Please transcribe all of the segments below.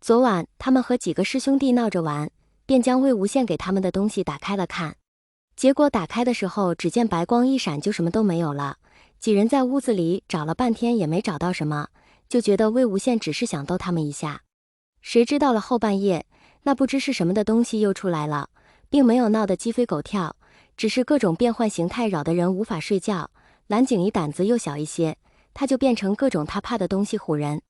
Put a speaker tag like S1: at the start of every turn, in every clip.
S1: 昨晚他们和几个师兄弟闹着玩，便将魏无羡给他们的东西打开了看。结果打开的时候，只见白光一闪，就什么都没有了。几人在屋子里找了半天也没找到什么，就觉得魏无羡只是想逗他们一下。谁知到了后半夜，那不知是什么的东西又出来了，并没有闹得鸡飞狗跳，只是各种变换形态，扰得人无法睡觉。蓝景怡胆子又小一些，他就变成各种他怕的东西唬人。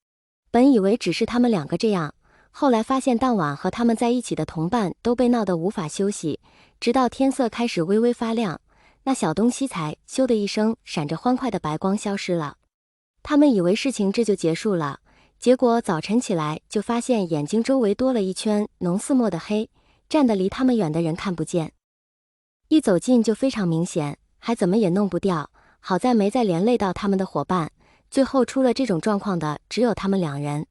S1: 本以为只是他们两个这样，后来发现当晚和他们在一起的同伴都被闹得无法休息，直到天色开始微微发亮，那小东西才咻的一声闪着欢快的白光消失了。他们以为事情这就结束了，结果早晨起来就发现眼睛周围多了一圈浓似墨的黑，站得离他们远的人看不见，一走近就非常明显，还怎么也弄不掉。好在没再连累到他们的伙伴，最后出了这种状况的只有他们两人。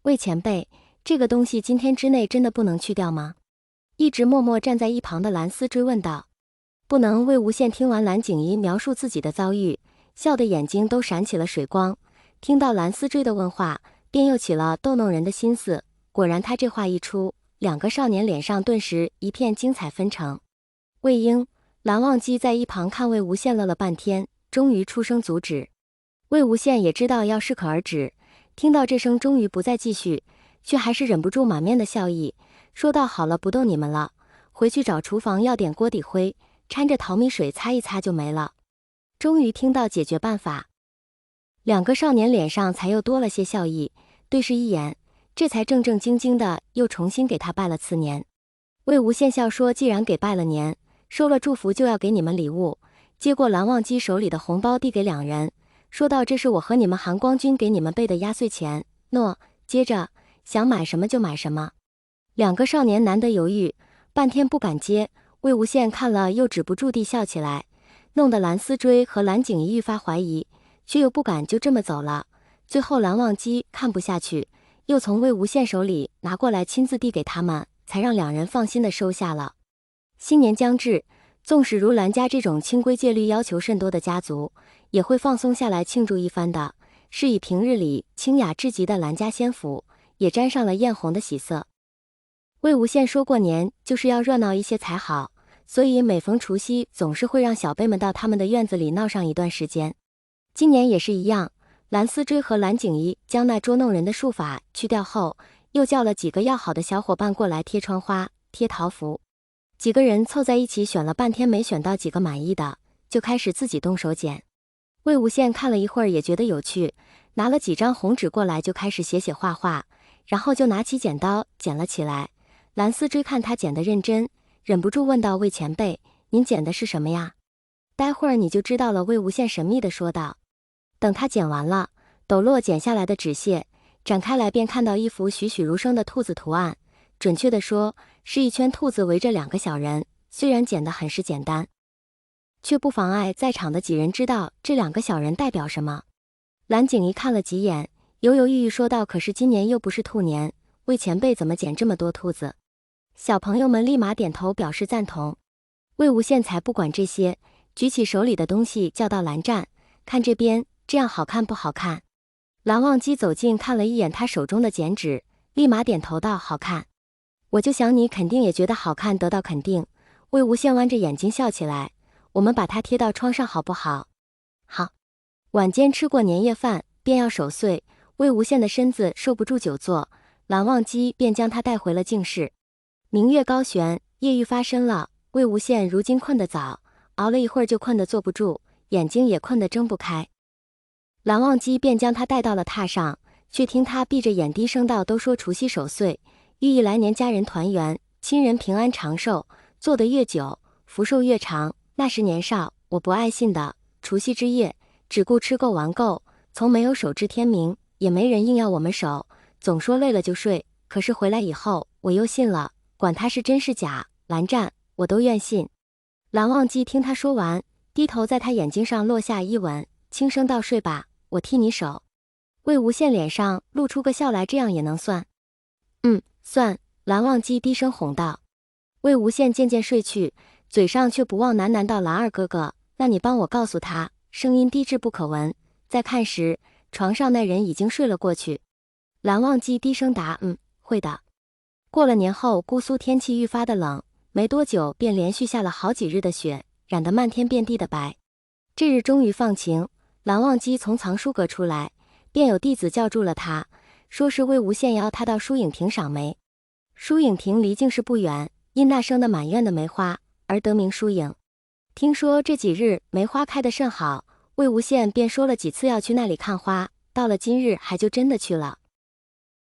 S1: 魏前辈，这个东西今天之内真的不能去掉吗？一直默默站在一旁的蓝丝追问道。不能。魏无羡听完蓝景怡描述自己的遭遇，笑得眼睛都闪起了水光，听到蓝丝追的问话，便又起了逗弄人的心思。果然他这话一出，两个少年脸上顿时一片精彩纷呈。魏婴、蓝忘机在一旁看魏无羡乐了半天，终于出声阻止。魏无羡也知道要适可而止，听到这声终于不再继续，却还是忍不住满面的笑意，说道：好了，不逗你们了，回去找厨房要点锅底灰，掺着淘米水擦一擦就没了。终于听到解决办法，两个少年脸上才又多了些笑意，对视一眼，这才正正经经的又重新给他拜了次年。魏无羡笑说：既然给拜了年，收了祝福就要给你们礼物。接过蓝忘机手里的红包递给两人，说道：这是我和你们韩光君给你们备的压岁钱，喏，接着想买什么就买什么。两个少年难得犹豫，半天不敢接。魏无羡看了又止不住地笑起来，弄得蓝丝追和蓝景怡愈发怀疑，却又不敢就这么走了。最后蓝忘机看不下去，又从魏无羡手里拿过来亲自递给他们，才让两人放心的收下了。新年将至，纵使如蓝家这种清规戒律要求甚多的家族，也会放松下来庆祝一番的。是以平日里清雅至极的蓝家仙府，也沾上了艳红的喜色。魏无羡说过年就是要热闹一些才好，所以每逢除夕总是会让小辈们到他们的院子里闹上一段时间。今年也是一样，蓝丝追和蓝景怡将那捉弄人的术法去掉后，又叫了几个要好的小伙伴过来贴窗花、贴桃符。几个人凑在一起选了半天，没选到几个满意的，就开始自己动手剪。魏无羡看了一会儿也觉得有趣，拿了几张红纸过来就开始写写画画，然后就拿起剪刀剪了起来。蓝丝追看他剪得认真，忍不住问道：魏前辈，您剪的是什么呀？待会儿你就知道了。魏无羡神秘地说道。等他剪完了，抖落剪下来的纸屑，展开来便看到一幅栩栩如生的兔子图案，准确地说是一圈兔子围着两个小人。虽然剪得很是简单，却不妨碍在场的几人知道这两个小人代表什么。蓝景怡看了几眼，犹犹豫豫说道：可是今年又不是兔年，魏前辈怎么剪这么多兔子？小朋友们立马点头表示赞同。魏无羡才不管这些，举起手里的东西叫道：蓝湛，看这边，这样好看不好看？蓝忘机走近看了一眼他手中的剪纸，立马点头道：好看。我就想你肯定也觉得好看，得到肯定。魏无羡弯着眼睛笑起来，我们把它贴到窗上好不好？好。晚间吃过年夜饭，便要守岁，魏无羡的身子受不住久坐，蓝忘机便将他带回了净室。明月高悬，夜欲发深了，魏无羡如今困得早，熬了一会儿就困得坐不住，眼睛也困得睁不开。蓝忘机便将他带到了榻上，却听他闭着眼低声道：都说除夕守岁，寓意来年家人团圆，亲人平安长寿，做得越久，福寿越长。那时年少，我不爱信的，除夕之夜只顾吃够玩够，从没有守至天明，也没人硬要我们守，总说累了就睡。可是回来以后，我又信了，管他是真是假，蓝湛，我都愿信。蓝忘机听他说完，低头在他眼睛上落下一吻，轻声道：睡吧，我替你守。魏无羡脸上露出个笑来：这样也能算？算。蓝忘机低声哄道。魏无羡渐渐睡去，嘴上却不忘喃喃道：蓝二哥哥，那你帮我告诉他，声音低至不可闻。再看时，床上那人已经睡了过去。蓝忘机低声答：会的。过了年后，姑苏天气愈发的冷，没多久便连续下了好几日的雪，染得漫天遍地的白。这日终于放晴，蓝忘机从藏书阁出来，便有弟子叫住了他，说是魏无羡邀他到疏影亭赏梅。疏影亭离净室不远，因那生的满院的梅花而得名疏影。听说这几日梅花开得甚好，魏无羡便说了几次要去那里看花，到了今日还就真的去了。